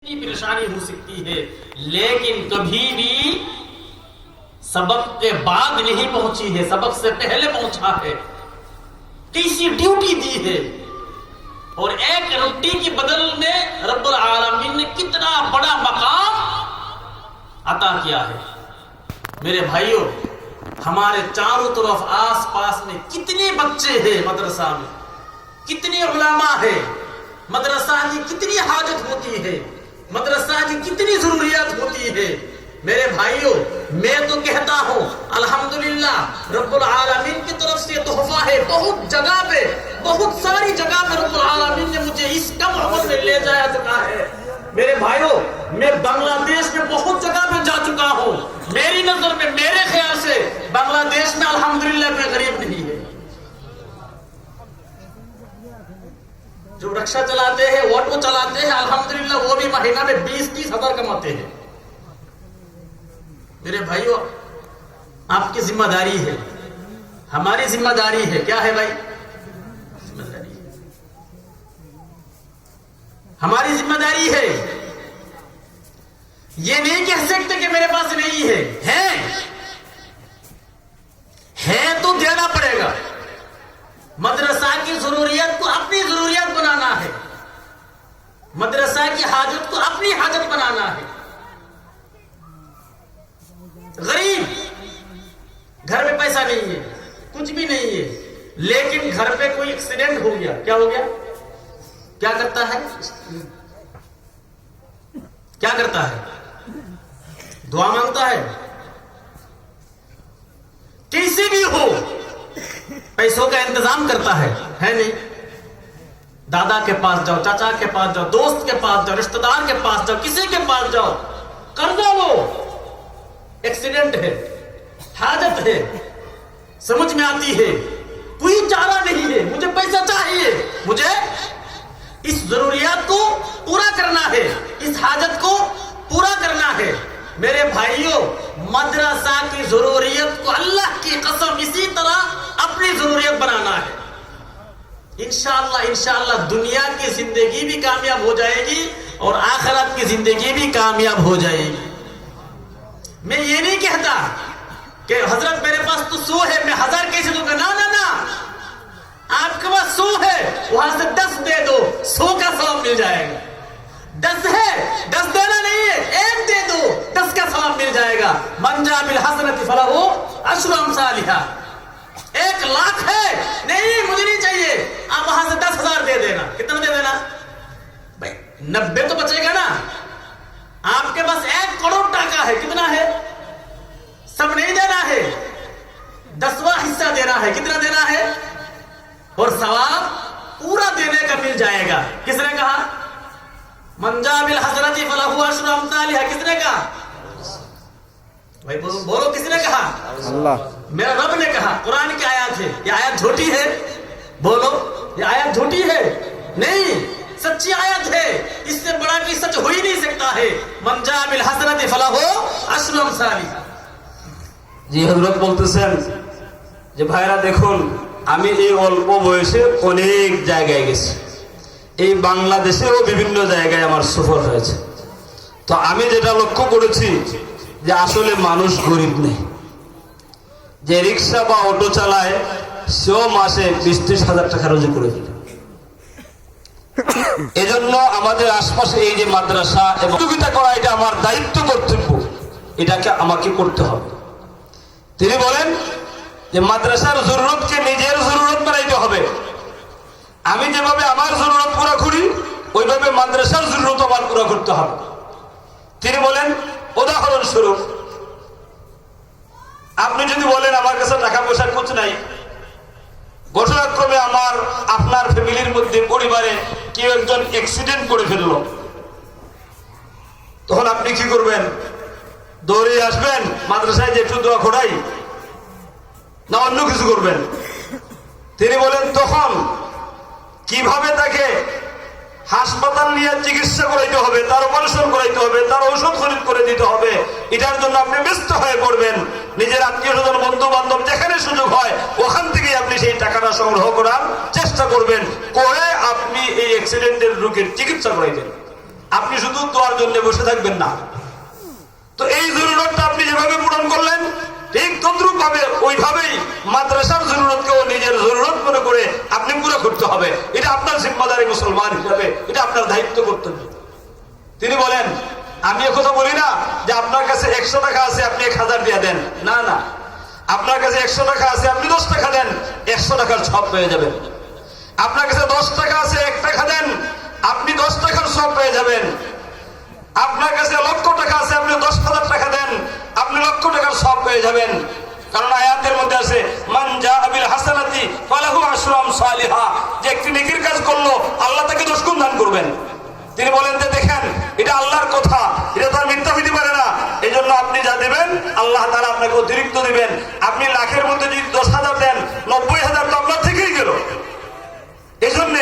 परेशानी हो सकती है, लेकिन कभी भी सबक के बाद नहीं पहुंची है, सबक से पहले पहुंचा है। कैसी ड्यूटी दी है, और एक रोटी की बदल में रब्बुल आलमीन ने कितना बड़ा मकाम अता किया है। मेरे भाइयों, हमारे चारों तरफ आस पास में कितने बच्चे हैं, मदरसा में कितने उलमा है, मदरसा की कितनी हाजत होती है, मदरसा की कितनी जरूरियात होती है। मेरे भाइयों, मैं तो कहता हूं अल्हम्दुलिल्लाह रब्बुल आलमीन की तरफ से तोहफा है। बहुत जगह पे, बहुत सारी जगह पे रब्बुल आलमीन ने मुझे इस कम उम्र में ले जाया चुका है। मेरे भाइयों, मैं बांग्लादेश में बहुत जगह पे जा चुका हूं। मेरी नजर में, मेरे ख्याल से बांग्लादेश में अल्हम्दुलिल्लाह कोई गरीब नहीं है। जो रिक्शा चलाते हैं, ऑटो चलाते हैं, अल्हम्दुलिल्लाह वो भी महीना में 20-30 हजार कमाते हैं। मेरे भाइयों, आपकी जिम्मेदारी है, हमारी जिम्मेदारी है। क्या है भाई? जिम्मेदारी है, हमारी जिम्मेदारी है। ये नहीं कह सकते कि मेरे पास नहीं है, है तो देना पड़ेगा। मदरसा की जरूरियत को अपनी जरूरियत बनाना है, मदरसा की हाजत को अपनी हाजत बनाना है। गरीब घर में पैसा नहीं है, कुछ भी नहीं है, लेकिन घर पे कोई एक्सीडेंट हो गया, क्या हो गया? क्या करता है? क्या करता है? दुआ मांगता है। कैसे भी हो पैसों का इंतजाम करता है नहीं? दादा के पास जाओ, चाचा के पास जाओ, दोस्त के पास जाओ, रिश्तेदार के पास जाओ, किसी के पास जाओ, कर्जा लो। एक्सीडेंट है, हाजत है, समझ में आती है, कोई चारा नहीं है, मुझे पैसा चाहिए, मुझे इस जरूरियात को पूरा करना है, इस हाजत को पूरा करना है। मेरे भाइयों, मदरसा की जरूरियत को अल्लाह की कसम इसी तरह अपनी जरूरियत बनाना है। इंशाअल्लाह इंशाअल्लाह दुनिया की जिंदगी भी कामयाब हो जाएगी और आखिरत की जिंदगी भी कामयाब हो जाएगी। मैं ये नहीं कहता कि हजरत मेरे पास तो 100 है, मैं 1000 कैसे दूंगा। ना ना ना, आपके पास 100 है, वहां से 10 दे दो, 100 का सवाब मिल जाएगा। 10 है, 10 देना नहीं है, 1 दे दो, 10 का सवाब मिल जाएगा। मन जा बिल हसनति फलहु अशरु अमसालिहा। 1 लाख है, नहीं मुझे नहीं चाहिए, आप वहां से 10,000 दे देना। कितना दे देना भाई? 90 तो बचेगा ना। आपके पास 1 करोड़ टका है, कितना है? सब नहीं देना है, 10वां हिस्सा देना है। कितना देना है? और सवाब पूरा देने का मिल जाएगा। किसने कहा? मंजा बिल हसनति फलहु अशरु अमसालिहा। किसने कहा भाई? बोलो किसने कहा? अल्लाह। मेरा रब ने कहा। कुरान की आयत है, ये आयत झूठी है? बोलो, ये आयत झूठी है? नहीं, सच्ची आयत है। इससे बड़ा भी सच हो ही नहीं सकता है। मंजा बिल हसनति फलहु अशरु अमसालिहा। জি হযরত বলতেছেন যে ভাইরা দেখুন, আমি এই অল্প বয়সে অনেক জায়গায় গেছি, এই বাংলাদেশেও বিভিন্ন জায়গায় আমার সফর হয়েছে। তো আমি যেটা লক্ষ্য করেছি যে আসলে মানুষ গরিব নেই। যে রিক্সা বা অটো চালায় সেও মাসে 20-30 হাজার টাকা রোজগার করে ফেলে। এজন্য আমাদের আশপাশে এই যে মাদ্রাসা এবং সহযোগিতা করা, এটা আমার দায়িত্ব, কর্তব্য, এটাকে আমাকে করতে হবে। তিনি বলেন যে মাদ্রাসার জরুরতকে নিজের জরুরত বানাইতে হবে। আমি যেভাবে আমার জরুরত পুরো করি, ওইভাবে মাদ্রাসার জরুরত আমার পুরো করতে হবে। তিনি বলেন, উদাহরণস্বরূপ আপনি যদি বলেন আমার কাছে টাকা পয়সার কুছ নাই, ঘটনাক্রমে আমার আপনার ফ্যামিলির মধ্যে, পরিবারে কেউ একজন অ্যাক্সিডেন্ট করে ফেললো, তখন আপনি কি করবেন? দৌড়ে আসবেন মাদ্রাসায় যে একটু দোয়া খোড়াই, না অন্য কিছু করবেন? তিনি বলেন তখন কিভাবে তাকে হাসপাতাল নিয়ে চিকিৎসা করাইতে হবে, তার অপারেশন করাইতে হবে, তার ঔষধ খরিদ করে দিতে হবে, এটার জন্য আপনি ব্যস্ত হয়ে পড়বেন। নিজের আত্মীয় স্বজন, বন্ধু বান্ধব যেখানে সুযোগ হয় ওখান থেকে আপনি সেই টাকাটা সংগ্রহ করার চেষ্টা করবেন, করে আপনি এই অ্যাক্সিডেন্টের রোগীর চিকিৎসা করাইতেন। আপনি শুধু দোয়ার জন্য বসে থাকবেন না। তো এই জরুরতটা আপনি যেভাবে পূরণ করলেন, ঠিক তদ্রুপ ভাবে ওইভাবেই মাদ্রাসার জরুরতকেও নিজের জরুরত মনে করে আপনি পুরো করতে হবে। এটা আপনার জিম্মাদারি মুসলমান হিসাবে, এটা আপনার দায়িত্ব কর্তব্য। তিনি বলেন, আমি কথা বলি না যে আপনার কাছে 100 টাকা আছে আপনি 1000 দিয়ে দেন, না না, আপনার কাছে 100 টাকা আছে আপনি 10 টাকা দেন, 100 টাকার সব পেয়ে যাবেন। আপনার কাছে 10 টাকা আছে 1 টাকা দেন, আপনি 10 টাকার সব পেয়ে যাবেন। আপনার কাছে 1,00,000 টাকা আছে আপনি 10,000 টাকা দেন, আপনি 1,00,000 টাকার সব পেয়ে যাবেন। কারণ আয়াতের মধ্যে আছে মান জাআ বিল হাসানাতি ফালাহু আশরু আমসালিহা, যে একটি নেকির কাজ করলো আল্লাহ তাকে 10 গুণ দান করবেন। তিনি বলেন যে দেখেন এটা আল্লাহর কথা, এটা তার মিথ্যা হইতে পারে না। এই জন্য আপনি যা দেবেন আল্লাহ তাআলা আপনাকে অতিরিক্ত দিবেন। আপনি লাখের মধ্যে যদি 10,000 দেন, 90,000 তো আপনার থেকেই গেল। এই জন্য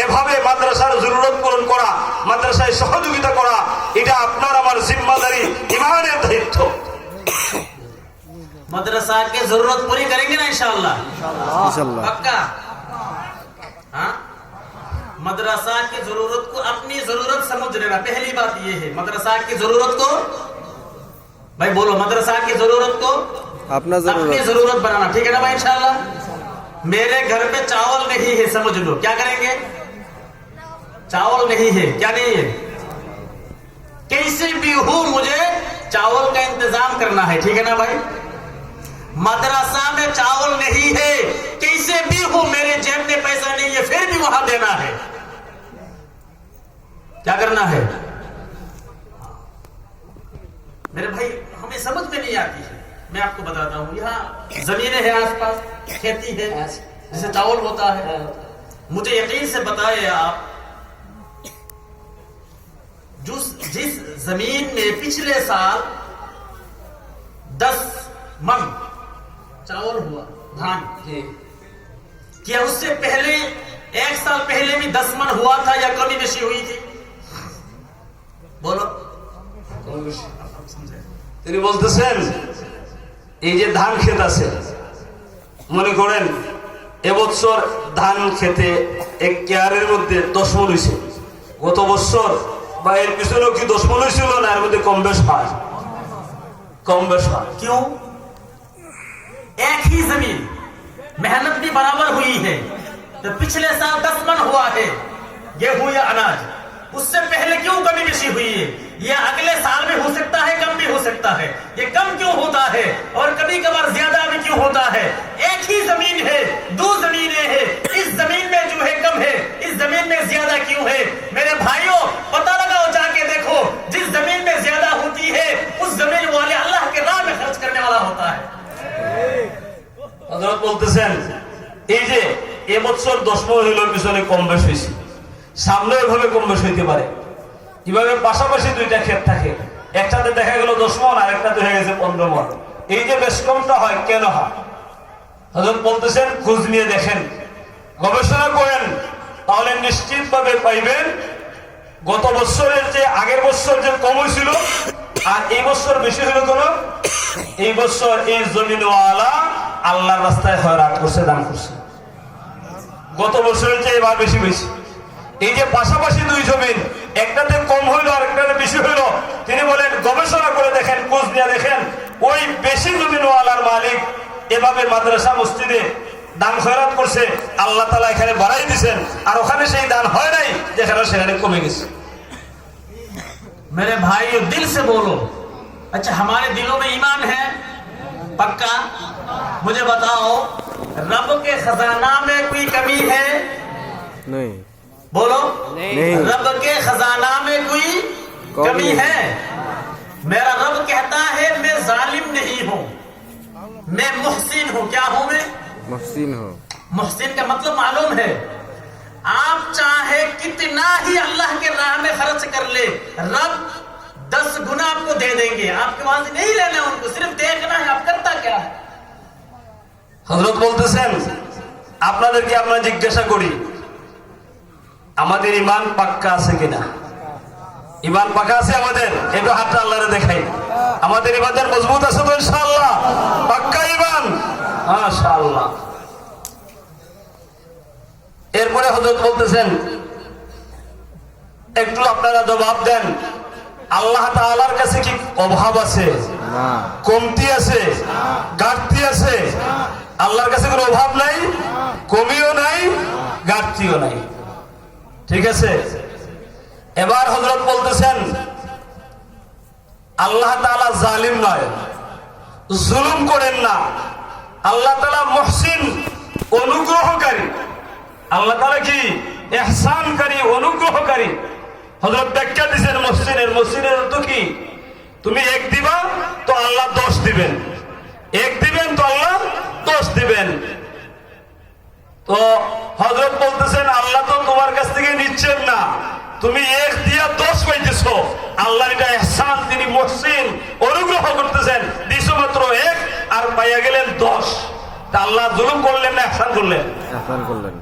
এভাবে মাদ্রাসার জরুরত পূরণ করা, মাদ্রাসায় সহযোগিতা করা, এটা আপনার আমার জিম্মাদারি, ইমানের দায়িত্ব। मदरसा की जरूरत पूरी करेंगे ना इंशाअल्लाह, इंशाअल्लाह पक्का। हाँ, मदरसा की जरूरत को अपनी जरूरत समझ लेना। पहली बात ये है, मदरसा की जरूरत को, भाई बोलो, मदरसा की जरूरत को अपना अपनी जरूरत जरूरत बनाना, ठीक है ना भाई इंशाअल्लाह। मेरे घर पे चावल नहीं है, समझ लो, क्या करेंगे? चावल नहीं है, क्या नहीं है, कैसे भी हो मुझे चावल का इंतजाम करना है, ठीक है ना भाई। मदरसा में चावल नहीं है, कैसे भी हो मेरे जेब में पैसा नहीं है, फिर भी वहां देना है। क्या करना है मेरे भाई? हमें समझ में नहीं आती है। मैं आपको बताता हूं, यहाँ जमीनें हैं, आसपास खेती है, जैसे चावल होता है। मुझे यकीन से बताए आप, जिस जमीन में पिछले साल 10 मन चावल हुआ, धान, क्या उससे पहले 1 साल पहले भी 10 मन हुआ था या कमी बेशी हुई थी? बोलो। তিনি বলতেছেন এই যে ধান ক্ষেত আছে, মনে করেন এবছর ধান খেতে 1 কেয়ারের মধ্যে 10 মণ হয়েছে। গত বছর বা এর পিছনেও কি 10 মণ হয়েছিল না? এর মধ্যে কম বেশ হয়, কম বেশ হয়। क्यों? एक ही जमीन, मेहनत भी बराबर हुई है। तो पिछले साल 10 मन हुआ है गेहूं या अनाज, उससे पहले क्यों कमी बेशी हुई है? ये अगले साल में हो सकता है, कम भी हो सकता है। ये कम क्यों होता है और कभी कभार ज्यादा भी क्यों होता है? एक ही जमीन है, 2 जमीनें हैं, इस जमीन में जो है कम है, इस जमीन में ज्यादा क्यों है? मेरे भाइयों, पता लगाओ, जाके देखो, जिस जमीन में ज्यादा होती है उस जमीन वाले अल्लाह के राह में खर्च करने वाला होता है। হযরত বলতেছেন এই যে এবছর 10 মণ হইল, পিছনে কম বেশ হয়েছে, সামনে এভাবে কম বেশ হইতে পারে। কিভাবে পাশাপাশি 2টা ক্ষেত থাকে, একটাতে দেখা গেল 10 মণ আর একটাতে হয়ে গেছে 15 মণ। এই যে বেশ কমটা হয়, কেন হয়? হযরত বলতেছেন খোঁজ নিয়ে দেখেন, গবেষণা করেন, তাহলে নিশ্চিতভাবে পাইবেন গত বছরের যে আগের বছর যে কম হয়েছিল আর এই বছর বেশি হলো কেন? এই বছর এই জমিনওয়ালা আল্লাহর রাস্তায় খয়রাত করছে, দান করছে। গত বছরের চেয়ে এবার বেশি বেশি। এই যে পাশাপাশি 2 জমিন, একটাতে কম হইলো আর একটাতে বেশি হইলো, তিনি বলেন গবেষণা করে দেখেন, খোঁজ নিয়ে দেখেন, ওই বেশি জমিনওয়ালার মালিক এভাবে মাদ্রাসা মসজিদে দান খয়রাত করছে, আল্লাহ তাআলা এখানে বাড়াই দিয়েছেন, আর ওখানে সেই দান হয় নাই, যেখানে সেখানে কমে গেছে। मेरे भाइयों, दिल से बोलो। अच्छा, हमारे दिलों में ईमान है पक्का? मुझे बताओ, रब के खजाना में कोई कमी है? नहीं बोलो, नहीं। रब के खजाना में कोई कमी है? मेरा रब कहता है मैं जालिम नहीं हूं, मैं मुहसिन हूं। क्या हूं मैं? मुहसिन हो। मुहसिन का मतलब मालूम है, आप चाहे कितना ही अल्लाह के राह में खर्च कर ले, रब 10 गुना आपको दे देंगे। आपके वहां से नहीं लेना, उनको सिर्फ देखना है आप करता क्या है। হযরত বলতেছেন আপনাদেরকে আমরা জিজ্ঞাসা করি, আমাদের ঈমান পাক্কা আছে কিনা? ঈমান পাক্কা আছে আমাদের? একটু হাতটা আল্লাহরে দেখাই। আমাদের ঈমান মজবুত আছে তো ইনশাআল্লাহ? পাক্কা ঈমান, মাশাআল্লাহ। এরপরে হযরত বলতেছেন একটু আপনারা জবাব দেন, আল্লাহ তাআলার কাছে কি অভাব আছে, না। কমতি আছে, ঘাটতি আছে? আল্লাহর কাছে কোনো অভাব নাই, কমিও নাই, ঘাটতিও নাই। ঠিক আছে। এবার হযরত বলতেছেন আল্লাহ তাআলা জালিম নয়, জুলুম করেন না। আল্লাহ তাআলা মুহসিন, অনুগ্রহকারী। আল্লাহ তাআলা কি? ইহসানকারী, অনুগ্রহকারী। হযরত ব্যাখ্যা দিয়েছেন মহসিনের অর্থ কি? তুমি এক দিবা তো আল্লাহ 10 দিবেন, এক দিবেন তো আল্লাহ 10 দিবেন। তো হযরত বলতেছেন আল্লাহ তো তোমার কাছ থেকে নিচ্ছেন না, তুমি এক দিয়া 10 পাইতেছো। আল্লাহ এটা ইহসান, তিনি মুহসিন, অনুগ্রহ করতেছেন। দিছো মাত্র 1 আর পাইয়া গেলেন 10। তা আল্লাহ জুলুম করলেন না ইহসান করলেন? ইহসান করলেন।